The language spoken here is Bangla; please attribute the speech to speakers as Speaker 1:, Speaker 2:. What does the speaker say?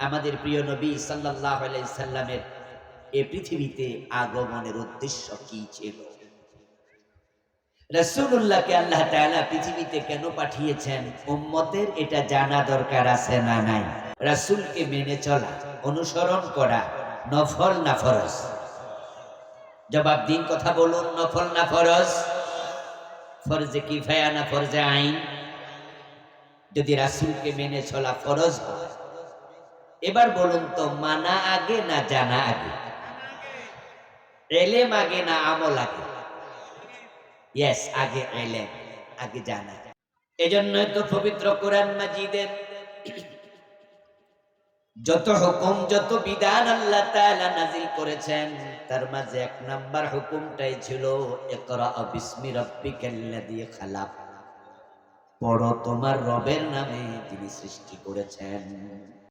Speaker 1: আমাদের প্রিয় নবী সাল্লাল্লাহু আলাইহি সাল্লামের এই পৃথিবীতে আগমনের উদ্দেশ্য কি ছিল? রাসূলুল্লাহকে আল্লাহ তাআলা পৃথিবীতে কেন পাঠিয়েছেন? উম্মতের এটা জানা দরকার আছে না নাই? রাসূলকে মেনে চলা, অনুসরণ করা নফল না ফরজ? জবাব দিন, কথা বলুন, নফল না ফরজ? ফরজে কিফায়া না ফরজে আইন? যদি রাসূলকে মেনে চলা ফরজ হয়, এবার বলুন তো, মানা আগে না জানা আগে? এলেম আগে না আমল আগে? ইয়েস, আগে এলেম, আগে জানা। এজন্য তো পবিত্র কোরআন মাজিদের যত হুকুম, যত বিধান আল্লাহ তাআলা নাযিল করেছেন, তার মাঝে এক নাম্বার হুকুমটাই ছিল ইকরা বিসমি রাব্বিকাল্লাযী খালাক। পড়ো তোমার রবের নামে, যিনি সৃষ্টি করেছেন।